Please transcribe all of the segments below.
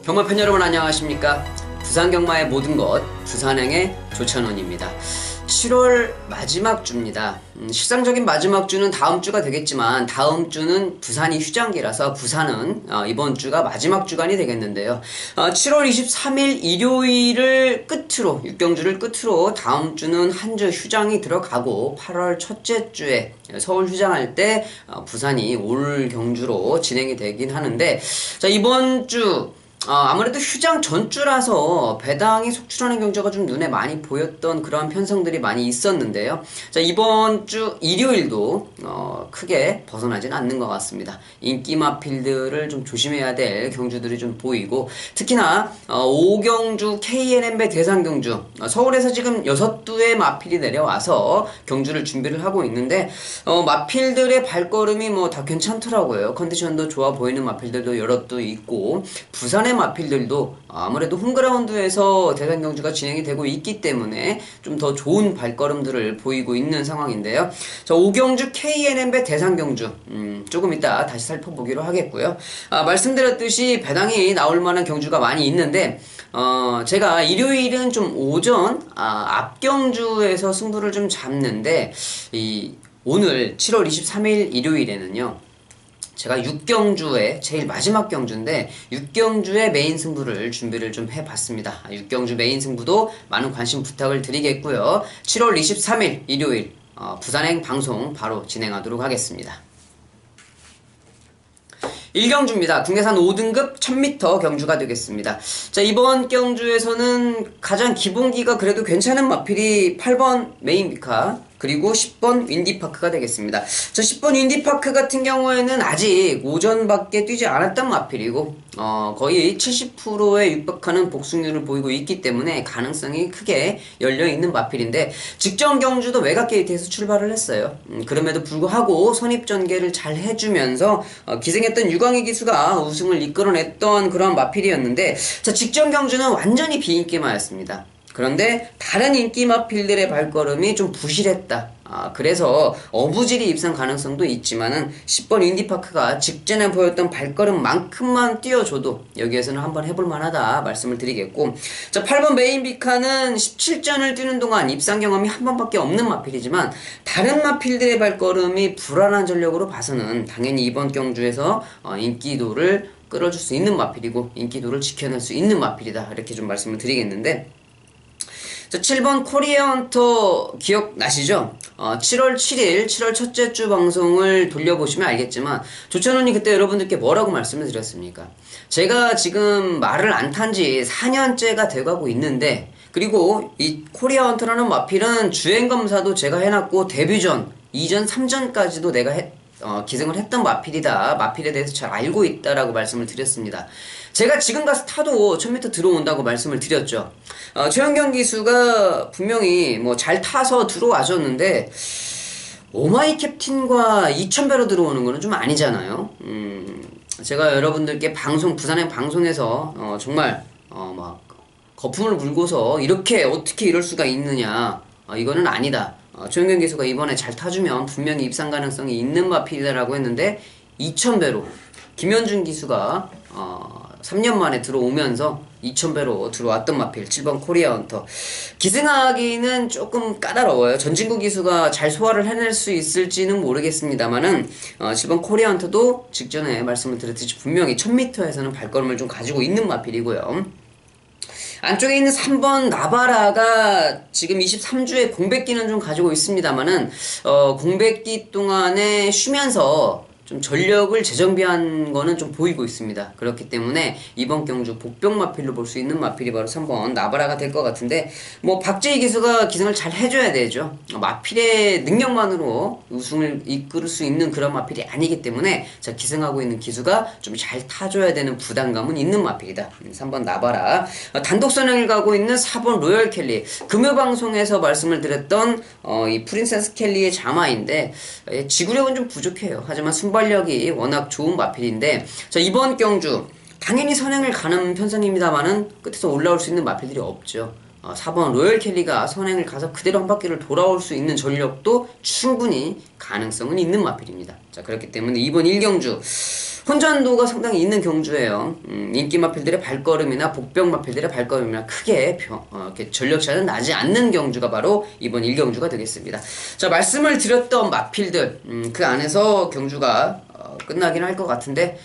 경마팬 여러분 안녕하십니까? 부산경마의 모든 것 부산행의 조찬원입니다. 7월 마지막 주입니다. 실상적인 마지막 주는 다음 주가 되겠지만 다음 주는 부산이 휴장기라서 부산은 이번 주가 마지막 주간이 되겠는데요. 7월 23일 일요일을 끝으로 6경주를 끝으로 다음 주는 한 주 휴장이 들어가고 8월 첫째 주에 서울 휴장할 때 부산이 올 경주로 진행이 되긴 하는데, 자, 이번 주 아무래도 휴장 전주라서 배당이 속출하는 경주가 좀 눈에 많이 보였던 그런 편성들이 많이 있었는데요. 자, 이번 주 일요일도 크게 벗어나진 않는 것 같습니다. 인기마필들을 좀 조심해야 될 경주들이 좀 보이고, 특히나 5경주 KNM배 대상경주 서울에서 지금 6두의 마필이 내려와서 경주를 준비를 하고 있는데, 마필들의 발걸음이 뭐 다 괜찮더라고요. 컨디션도 좋아 보이는 마필들도 여러 두 있고, 부산의 마필들도 아무래도 홈그라운드에서 대상 경주가 진행이 되고 있기 때문에 좀 더 좋은 발걸음들을 보이고 있는 상황인데요. 자, 5경주 KNM배 대상 경주 조금 이따 다시 살펴보기로 하겠고요. 말씀드렸듯이 배당이 나올 만한 경주가 많이 있는데, 제가 일요일은 좀 오전 앞경주에서 승부를 좀 잡는데, 오늘 7월 23일 일요일에는요, 제가 6경주의 제일 마지막 경주인데 6경주의 메인 승부를 준비를 좀 해봤습니다. 6경주 메인 승부도 많은 관심 부탁을 드리겠고요. 7월 23일 일요일 부산행 방송 바로 진행하도록 하겠습니다. 1경주입니다. 국내산 5등급 1000m 경주가 되겠습니다. 자, 이번 경주에서는 가장 기본기가 그래도 괜찮은 마필이 8번 메인비카 그리고 10번 윈디파크가 되겠습니다. 자, 10번 윈디파크 같은 경우에는 아직 오전밖에 뛰지 않았던 마필이고 거의 70%에 육박하는 복승률을 보이고 있기 때문에 가능성이 크게 열려있는 마필인데, 직전 경주도 외곽 게이트에서 출발을 했어요. 그럼에도 불구하고 선입전개를 잘 해주면서 기생했던 유광희 기수가 우승을 이끌어냈던 그런 마필이었는데, 자, 직전 경주는 완전히 비인기마였습니다. 그런데 다른 인기 마필들의 발걸음이 좀 부실했다. 그래서 어부질이 입상 가능성도 있지만은 10번 윈디파크가 직전에 보였던 발걸음만큼만 뛰어줘도 여기에서는 한번 해볼 만하다 말씀을 드리겠고, 자, 8번 메인비카는 17전을 뛰는 동안 입상 경험이 한 번밖에 없는 마필이지만 다른 마필들의 발걸음이 불안한 전력으로 봐서는 당연히 이번 경주에서 인기도를 끌어줄 수 있는 마필이고 인기도를 지켜낼 수 있는 마필이다, 이렇게 좀 말씀을 드리겠는데, 자, 7번 코리아헌터 기억나시죠? 7월 7일 7월 첫째 주 방송을 돌려보시면 알겠지만 조찬원이 그때 여러분들께 뭐라고 말씀을 드렸습니까? 제가 지금 말을 안 탄 지 4년째가 돼가고 있는데, 그리고 이 코리아헌터라는 마필은 주행검사도 제가 해놨고 데뷔전 2전 3전까지도 내가 기승을 했던 마필이다, 마필에 대해서 잘 알고 있다라고 말씀을 드렸습니다. 제가 지금 가서 타도 1000m 들어온다고 말씀을 드렸죠. 최현경 기수가 분명히 뭐 잘 타서 들어와줬는데 오마이 캡틴과 2000배로 들어오는 거는 좀 아니잖아요. 제가 여러분들께 부산행 방송에서 정말 막 거품을 물고서 이렇게 어떻게 이럴 수가 있느냐, 이거는 아니다. 최현경 기수가 이번에 잘 타주면 분명히 입상 가능성이 있는 마필이다라고 했는데 2000배로 김현준 기수가 3년 만에 들어오면서 2000배로 들어왔던 마필 7번 코리아헌터. 기승하기는 조금 까다로워요. 전진구 기수가 잘 소화를 해낼 수 있을지는 모르겠습니다만은 7번 코리아헌터도 직전에 말씀을 드렸듯이 분명히 1000m에서는 발걸음을 좀 가지고 있는 마필이고요. 안쪽에 있는 3번 나바라가 지금 23주에 공백기는 좀 가지고 있습니다만은 공백기 동안에 쉬면서 좀 전력을 재정비한 거는 좀 보이고 있습니다. 그렇기 때문에 이번 경주 복병 마필로 볼 수 있는 마필이 바로 3번 나바라가 될 것 같은데, 뭐 박재희 기수가 기승을 잘 해줘야 되죠. 마필의 능력만으로 우승을 이끌 수 있는 그런 마필이 아니기 때문에, 자, 기승하고 있는 기수가 좀 잘 타줘야 되는 부담감은 있는 마필이다. 3번 나바라. 단독 선행을 가고 있는 4번 로열 켈리. 금요 방송에서 말씀을 드렸던 이 프린세스 켈리의 자마인데 지구력은 좀 부족해요. 하지만 순발력이 워낙 좋은 마필인데, 자, 이번 경주 당연히 선행을 가는 편성입니다만은 끝에서 올라올 수 있는 마필들이 없죠. 4번 로열 켈리가 선행을 가서 그대로 한 바퀴를 돌아올 수 있는 전력도 충분히 가능성은 있는 마필입니다. 자, 그렇기 때문에 이번 1경주 혼전도가 상당히 있는 경주예요. 인기 마필들의 발걸음이나 복병 마필들의 발걸음이나 크게 이렇게 전력차는 나지 않는 경주가 바로 이번 1경주가 되겠습니다. 자, 말씀을 드렸던 마필들, 그 안에서 경주가 끝나긴 할 것 같은데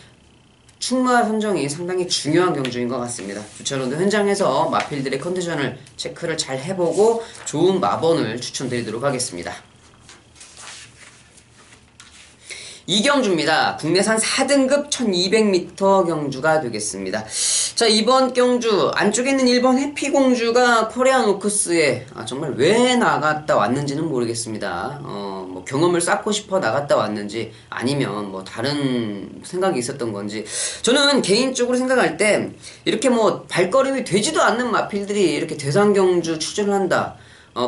충마 선정이 상당히 중요한 경주인 것 같습니다. 주차로도 현장에서 마필들의 컨디션을 체크를 잘 해보고 좋은 마번을 추천드리도록 하겠습니다. 이경주입니다. 국내산 4등급 1200m 경주가 되겠습니다. 자, 이번 경주 안쪽에 있는 1번 해피공주가 코리안 오크스에 정말 왜 나갔다 왔는지는 모르겠습니다. 뭐 경험을 쌓고 싶어 나갔다 왔는지 아니면 뭐 다른 생각이 있었던 건지, 저는 개인적으로 생각할 때 이렇게 뭐 발걸음이 되지도 않는 마필들이 이렇게 대상경주 출전을 한다.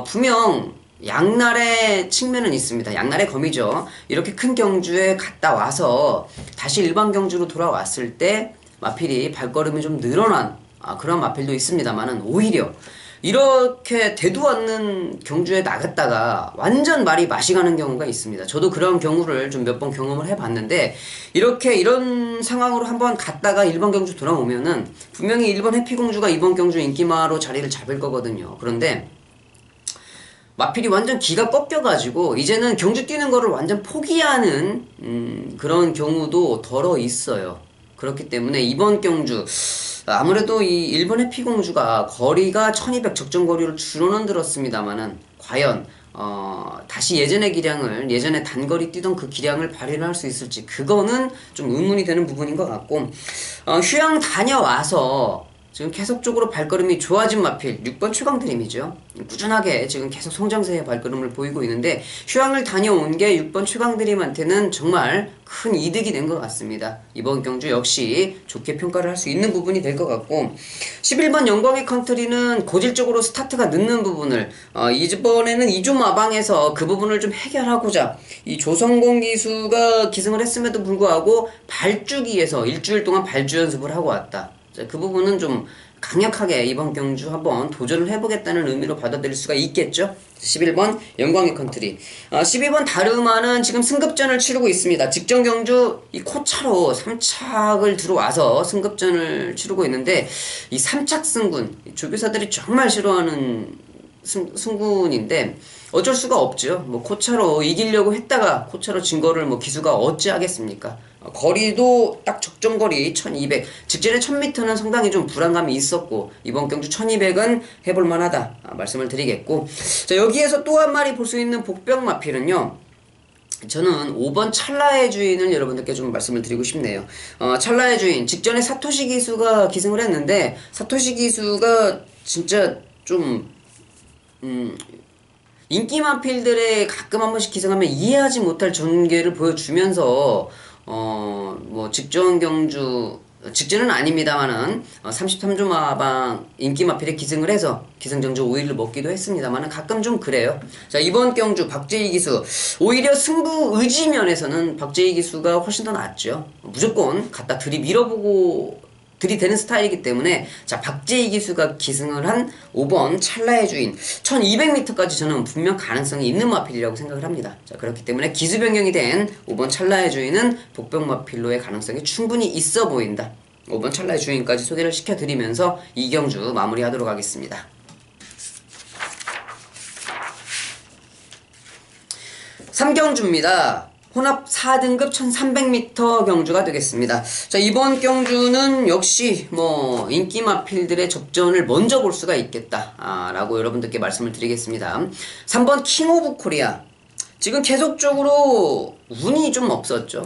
분명 양날의 측면은 있습니다. 양날의 검이죠. 이렇게 큰 경주에 갔다 와서 다시 일반 경주로 돌아왔을 때 마필이 발걸음이 좀 늘어난 그런 마필도 있습니다만은, 오히려 이렇게 되도 않는 경주에 나갔다가 완전 말이 맛이 가는 경우가 있습니다. 저도 그런 경우를 좀 몇 번 경험을 해봤는데, 이런 상황으로 한번 갔다가 일반 경주 돌아오면은 분명히 일본 해피공주가 이번 경주 인기마로 자리를 잡을 거거든요. 그런데 마필이 완전 기가 꺾여가지고 이제는 경주 뛰는 거를 완전 포기하는 그런 경우도 덜어 있어요. 그렇기 때문에 이번 경주 아무래도 이 일본 해피공주가 거리가 1200 적정거리로 줄어는 들었습니다만은 과연 다시 예전의 기량을, 예전에 단거리 뛰던 그 기량을 발휘를 할 수 있을지, 그거는 좀 의문이 되는 부분인 것 같고, 휴양 다녀와서 지금 계속적으로 발걸음이 좋아진 마필 6번 최강드림이죠. 꾸준하게 지금 계속 성장세의 발걸음을 보이고 있는데, 휴양을 다녀온 게 6번 최강드림한테는 정말 큰 이득이 된 것 같습니다. 이번 경주 역시 좋게 평가를 할 수 있는 부분이 될 것 같고, 11번 영광의 컨트리는 고질적으로 스타트가 늦는 부분을 이번에는 2조 마방에서 그 부분을 좀 해결하고자 이 조성공 기수가 기승을 했음에도 불구하고 발주기에서 일주일 동안 발주 연습을 하고 왔다. 그 부분은 좀 강력하게 이번 경주 한번 도전을 해보겠다는 의미로 받아들일 수가 있겠죠. 11번 영광의 컨트리, 12번 다르마는 지금 승급전을 치르고 있습니다. 직전 경주 이 코차로 3착을 들어와서 승급전을 치르고 있는데, 이 3착 승군, 조교사들이 정말 싫어하는 승군인데 어쩔 수가 없죠. 뭐 코차로 이기려고 했다가 코차로 진 거를 뭐 기수가 어찌 하겠습니까? 거리도 딱 적정거리 1200, 직전에 1000m는 상당히 좀 불안감이 있었고, 이번 경주 1200은 해볼만 하다 말씀을 드리겠고, 자, 여기에서 또 한 마리 볼 수 있는 복병 마필은요, 저는 5번 찰나의 주인을 여러분들께 좀 말씀을 드리고 싶네요. 찰나의 주인, 직전에 사토시 기수가 기승을 했는데, 사토시 기수가 진짜 좀 인기 마필들의 가끔 한 번씩 기승하면 이해하지 못할 전개를 보여주면서 뭐 직전 경주, 직전은 아닙니다만은 33조 마방 인기 마필에 기승을 해서 기승전주 5위를 먹기도 했습니다만은 가끔 좀 그래요. 자, 이번 경주 박재희 기수, 오히려 승부 의지 면에서는 박재희 기수가 훨씬 더 낫죠. 무조건 갖다 들이밀어보고 들이대는 스타일이기 때문에, 자, 박재희 기수가 기승을 한 5번 찰나의 주인 1200m까지 저는 분명 가능성이 있는 마필이라고 생각을 합니다. 자, 그렇기 때문에 기수 변경이 된 5번 찰나의 주인은 복병 마필로의 가능성이 충분히 있어 보인다. 5번 찰나의 주인까지 소개를 시켜드리면서 이 경주 마무리하도록 하겠습니다. 3경주입니다. 혼합 4등급 1300m 경주가 되겠습니다. 자, 이번 경주는 역시 뭐 인기 마필들의 접전을 먼저 볼 수가 있겠다 라고 여러분들께 말씀을 드리겠습니다. 3번 킹 오브 코리아, 지금 계속적으로 운이 좀 없었죠.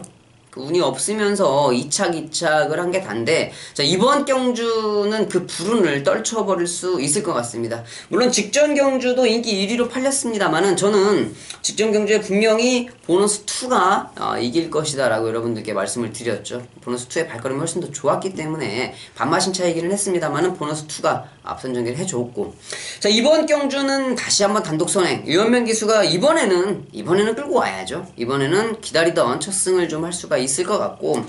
그 운이 없으면서 2착을 한 게 단데, 자, 이번 경주는 그 불운을 떨쳐버릴 수 있을 것 같습니다. 물론 직전 경주도 인기 1위로 팔렸습니다만은, 저는 직전 경주에 분명히 보너스 2가 이길 것이다 라고 여러분들께 말씀을 드렸죠. 보너스 2의 발걸음이 훨씬 더 좋았기 때문에 반마신 차이기는 했습니다만은 보너스 2가 앞선 전개를 해줬고, 자, 이번 경주는 다시 한번 단독 선행, 유현명 기수가 이번에는 끌고 와야죠. 이번에는 기다리던 첫 승을 좀 할 수가 있을 것 같고,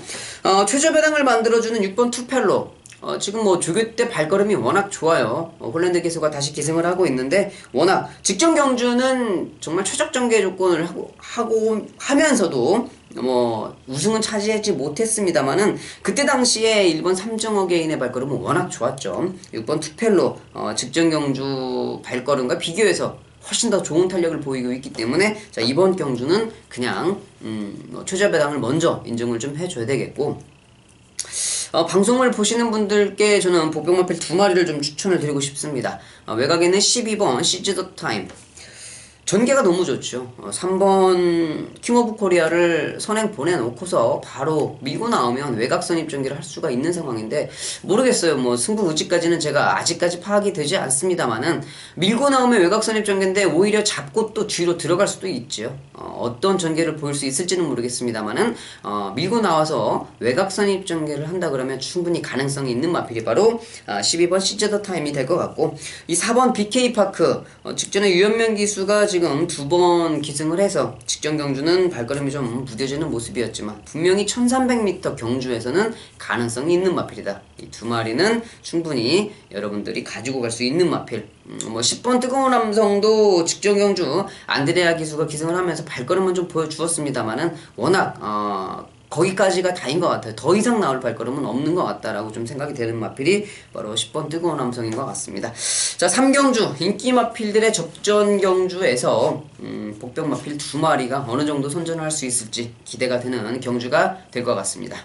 최저 배당을 만들어주는 6번 투펠로, 지금 뭐 조교 때 발걸음이 워낙 좋아요. 홀랜드 기수가 다시 기승을 하고 있는데 워낙 직전 경주는 정말 최적 전개 조건을 하면서도 뭐 우승은 차지하지 못했습니다만은 그때 당시에 1번 삼정어게인의 발걸음은 워낙 좋았죠. 6번 투펠로 직전 경주 발걸음과 비교해서 훨씬 더 좋은 탄력을 보이고 있기 때문에 자 이번 경주는 그냥 최저 배당을 먼저 인정을 좀 해줘야 되겠고 방송을 보시는 분들께 저는 복병마필 2마리를 좀 추천을 드리고 싶습니다. 외곽에는 12번 시즈 더 타임 전개가 너무 좋죠. 3번 킹 오브 코리아를 선행 보내놓고서 바로 밀고 나오면 외곽 선입 전개를 할 수가 있는 상황인데 모르겠어요. 뭐 승부 의지까지는 제가 아직까지 파악이 되지 않습니다만은 밀고 나오면 외곽 선입 전개인데 오히려 잡고 또 뒤로 들어갈 수도 있죠. 어떤 전개를 보일 수 있을지는 모르겠습니다만은 밀고 나와서 외곽 선입 전개를 한다 그러면 충분히 가능성이 있는 마필이 바로 12번 시즈 더 타임이 될 것 같고 이 4번 BK 파크 직전에 유현명 기수가 지금 2번 기승을 해서 직전 경주는 발걸음이 좀 무뎌지는 모습이었지만 분명히 1300m 경주에서는 가능성이 있는 마필이다. 이 2마리는 충분히 여러분들이 가지고 갈 수 있는 마필. 뭐 10번 뜨거운 함성도 직전 경주 안드레아 기수가 기승을 하면서 발걸음은 좀 보여주었습니다만은 워낙 거기까지가 다인 것 같아요. 더 이상 나올 발걸음은 없는 것 같다라고 좀 생각이 되는 마필이 바로 10번 뜨거운 함성인 것 같습니다. 자, 3경주 인기 마필들의 접전 경주에서 복병 마필 2마리가 어느 정도 선전을 할 수 있을지 기대가 되는 경주가 될 것 같습니다.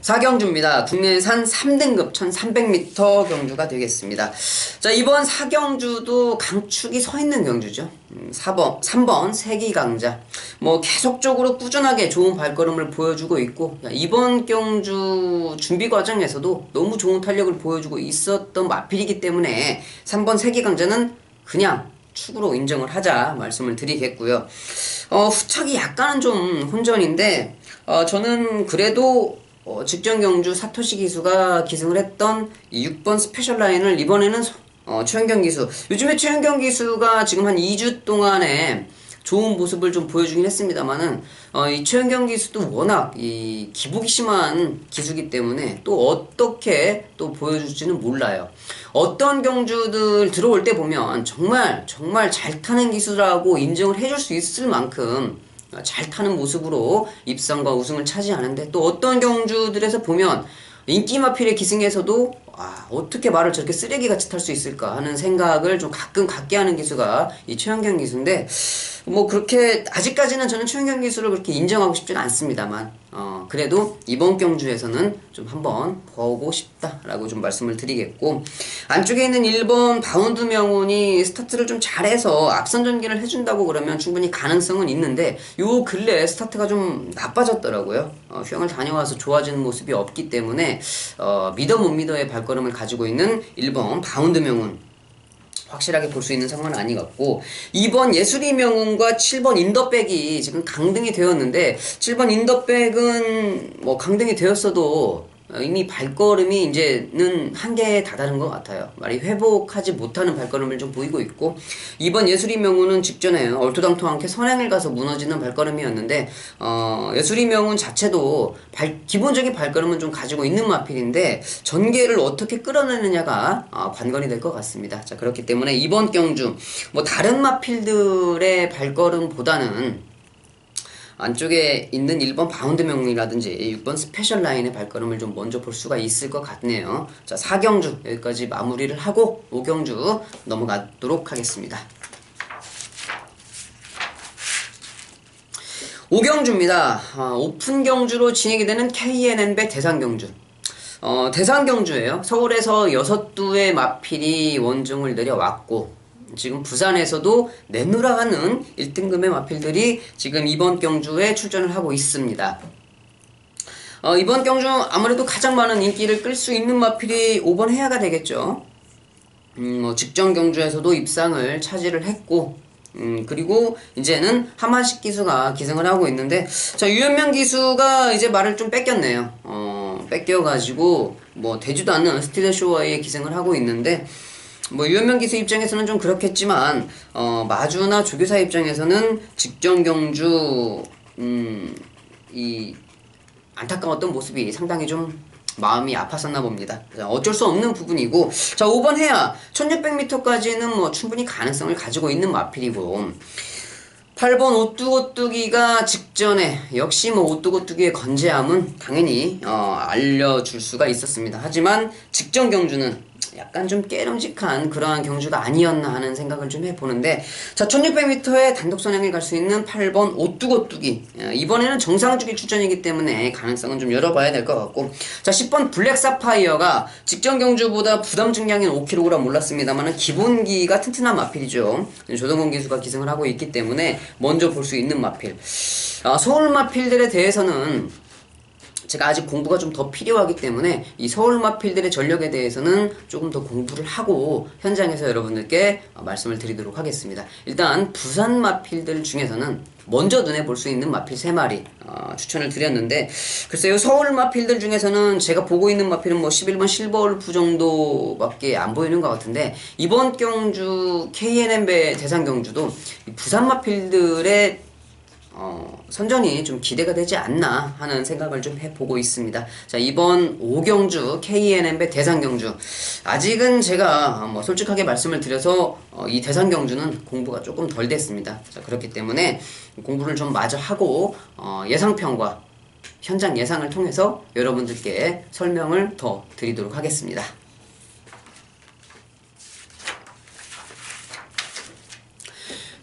4경주입니다. 국내산 3등급 1300m 경주가 되겠습니다. 자, 이번 4경주도 강축이 서 있는 경주죠. 3번 세기강자. 뭐 계속적으로 꾸준하게 좋은 발걸음을 보여주고 있고 이번 경주 준비 과정에서도 너무 좋은 탄력을 보여주고 있었던 마필이기 때문에 3번 세기강자는 그냥 축으로 인정을 하자 말씀을 드리겠고요. 후착이 약간은 좀 혼전인데 저는 그래도 직전 경주 사토시 기수가 기승을 했던 이 6번 스페셜 라인을 이번에는 최현경 기수 요즘에 최현경 기수가 지금 한 2주 동안에 좋은 모습을 좀 보여주긴 했습니다만은 이 최현경 기수도 워낙 이 기복이 심한 기수기 때문에 또 어떻게 또 보여줄지는 몰라요. 어떤 경주들 들어올 때 보면 정말 잘 타는 기수라고 인정을 해줄 수 있을 만큼 잘 타는 모습으로 입상과 우승을 차지하는데 또 어떤 경주들에서 보면 인기 마필의 기승에서도 어떻게 말을 저렇게 쓰레기같이 탈 수 있을까 하는 생각을 좀 가끔 갖게 하는 기수가 이 최현경 기수인데 뭐 그렇게 아직까지는 저는 최현경 기수를 그렇게 인정하고 싶지는 않습니다만 그래도 이번 경주에서는 좀 한번 보고 싶다라고 좀 말씀을 드리겠고 안쪽에 있는 1번 바운드 명운이 스타트를 좀 잘해서 앞선 전개를 해준다고 그러면 충분히 가능성은 있는데 요 근래 스타트가 좀 나빠졌더라고요. 휴양을 다녀와서 좋아지는 모습이 없기 때문에 미더 못 미더의 발걸음을 가지고 있는 1번 바운드 명운 확실하게 볼 수 있는 상황은 아닌 것 같고 2번 예술이 명운과 7번 인더백이 지금 강등이 되었는데 7번 인더백은 뭐 강등이 되었어도 이미 발걸음이 이제는 한계에 다다른 것 같아요. 말이 회복하지 못하는 발걸음을 좀 보이고 있고 2번 예술이 명운은 직전에 얼토당토 않게 선행을 가서 무너지는 발걸음이었는데 예술이 명운 자체도 기본적인 발걸음은 좀 가지고 있는 마필인데 전개를 어떻게 끌어내느냐가 관건이 될 것 같습니다. 자, 그렇기 때문에 이번 경주 뭐 다른 마필들의 발걸음보다는 안쪽에 있는 1번 바운드 명이라든지 6번 스페셜 라인의 발걸음을 좀 먼저 볼 수가 있을 것 같네요. 자, 4경주 여기까지 마무리를 하고 5경주 넘어가도록 하겠습니다. 5경주입니다. 오픈 경주로 진행이 되는 KNN배 대상경주. 대상경주예요. 서울에서 6두의 마필이 원정을 내려왔고 지금 부산에서도 내누라하는 1등급의 마필들이 지금 이번 경주에 출전을 하고 있습니다. 이번 경주 아무래도 가장 많은 인기를 끌 수 있는 마필이 5번 해야가 되겠죠. 직전 경주에서도 입상을 차지를 했고 그리고 이제는 하만식 기수가 기승을 하고 있는데 자 유현명 기수가 이제 말을 좀 뺏겼네요. 뺏겨가지고 뭐 되지도 않는 스티드쇼어에 기승을 하고 있는데 뭐 유현명 기수 입장에서는 좀 그렇겠지만 마주나 조교사 입장에서는 직전 경주 이 안타까웠던 모습이 상당히 좀 마음이 아팠었나 봅니다. 어쩔 수 없는 부분이고, 자, 5번 해야 1600m까지는 뭐 충분히 가능성을 가지고 있는 마필이고, 8번 오뚜고뚜기가 직전에 역시 뭐 오뚜고뚜기의 건재함은 당연히 알려줄 수가 있었습니다. 하지만 직전 경주는 약간 좀 깨름직한 그러한 경주가 아니었나 하는 생각을 좀 해보는데, 자, 1600m에 단독 선행을 갈 수 있는 8번 오뚜고뚜기, 이번에는 정상주기 출전이기 때문에 가능성은 좀 열어봐야 될 것 같고, 자, 10번 블랙 사파이어가 직전 경주보다 부담 중량인 5kg 올랐습니다만 기본기가 튼튼한 마필이죠. 조동건 기수가 기승을 하고 있기 때문에 먼저 볼 수 있는 마필. 서울 마필들에 대해서는 제가 아직 공부가 좀 더 필요하기 때문에 이 서울 마필들의 전력에 대해서는 조금 더 공부를 하고 현장에서 여러분들께 말씀을 드리도록 하겠습니다. 일단 부산 마필들 중에서는 먼저 눈에 볼 수 있는 마필 3마리 추천을 드렸는데, 글쎄요, 서울 마필들 중에서는 제가 보고 있는 마필은 뭐 11번 실버울프 정도밖에 안 보이는 것 같은데, 이번 경주 KNM배 대상 경주도 부산 마필들의 선전이 좀 기대가 되지 않나 하는 생각을 좀 해보고 있습니다. 자, 이번 5경주 KNM배 대상경주, 아직은 제가 뭐 솔직하게 말씀을 드려서 이 대상경주는 공부가 조금 덜 됐습니다. 자, 그렇기 때문에 공부를 좀 마저 하고 예상평과 현장 예상을 통해서 여러분들께 설명을 더 드리도록 하겠습니다.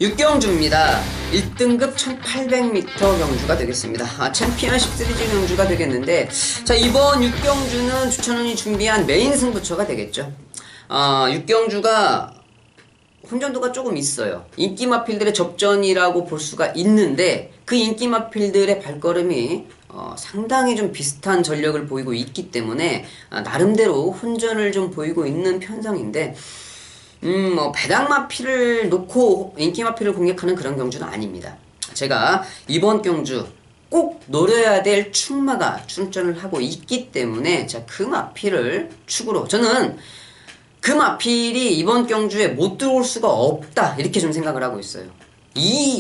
6경주입니다. 1등급 1800m 경주가 되겠습니다. 챔피언십 시리즈 경주가 되겠는데, 자, 이번 6경주는 주천원이 준비한 메인 승부처가 되겠죠. 6경주가 혼전도가 조금 있어요. 인기 마필들의 접전이라고 볼 수가 있는데, 그 인기 마필들의 발걸음이 상당히 좀 비슷한 전력을 보이고 있기 때문에 나름대로 혼전을 좀 보이고 있는 편성인데, 뭐 배당 마필을 놓고 인기 마필을 공략하는 그런 경주는 아닙니다. 제가 이번 경주 꼭 노려야 될 충마가 출전을 하고 있기 때문에, 자, 그 마필을 축으로 저는 그 마필이 이번 경주에 못 들어올 수가 없다, 이렇게 좀 생각을 하고 있어요.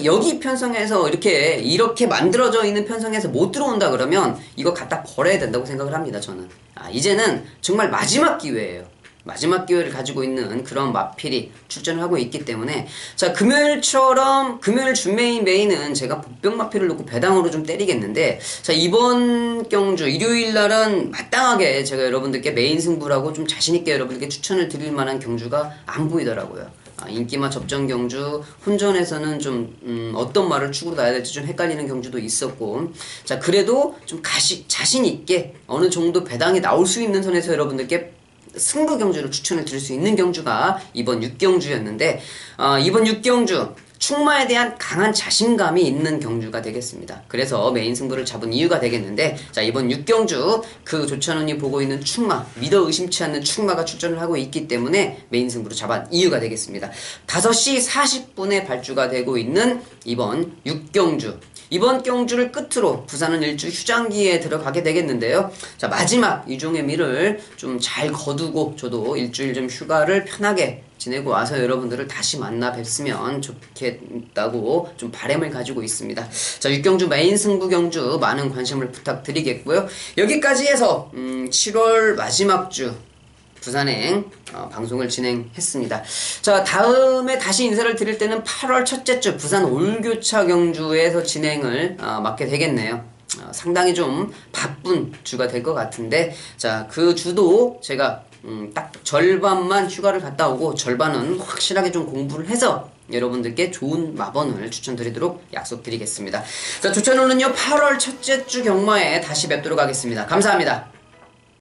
여기 편성에서 이렇게 만들어져 있는 편성에서 못 들어온다 그러면 이거 갖다 버려야 된다고 생각을 합니다. 저는 이제는 정말 마지막 기회예요. 마지막 기회를 가지고 있는 그런 마필이 출전을 하고 있기 때문에, 자, 금요일 준메인 메인은 제가 복병 마필을 놓고 배당으로 좀 때리겠는데, 자, 이번 경주 일요일 날은 마땅하게 제가 여러분들께 메인 승부라고 좀 자신있게 여러분들께 추천을 드릴 만한 경주가 안 보이더라고요. 인기마 접전 경주, 혼전에서는 좀 어떤 말을 축으로 놔야 될지 좀 헷갈리는 경주도 있었고, 자, 그래도 좀 자신있게 어느 정도 배당이 나올 수 있는 선에서 여러분들께 승부 경주를 추천을 드릴 수 있는 경주가 이번 6경주였는데, 이번 6경주 충마에 대한 강한 자신감이 있는 경주가 되겠습니다. 그래서 메인 승부를 잡은 이유가 되겠는데, 자, 이번 6경주 그 조천원이 보고 있는 충마, 믿어 의심치 않는 충마가 출전을 하고 있기 때문에 메인 승부를 잡은 이유가 되겠습니다. 5시 40분에 발주가 되고 있는 이번 6경주, 이번 경주를 끝으로 부산은 일주 휴장기에 들어가게 되겠는데요. 자, 마지막 이종의 미를 좀 잘 거두고 저도 일주일 좀 휴가를 편하게 지내고 와서 여러분들을 다시 만나 뵙으면 좋겠다고 좀 바람을 가지고 있습니다. 자, 6경주 메인 승부 경주 많은 관심을 부탁드리겠고요. 여기까지 해서 7월 마지막 주 부산행 방송을 진행했습니다. 자, 다음에 다시 인사를 드릴 때는 8월 첫째 주 부산 올교차 경주에서 진행을 맡게 되겠네요. 상당히 좀 바쁜 주가 될 것 같은데, 자, 그 주도 제가 딱 절반만 휴가를 갔다 오고 절반은 확실하게 좀 공부를 해서 여러분들께 좋은 마번을 추천드리도록 약속드리겠습니다. 자, 조천호는요 8월 첫째 주 경마에 다시 뵙도록 하겠습니다. 감사합니다.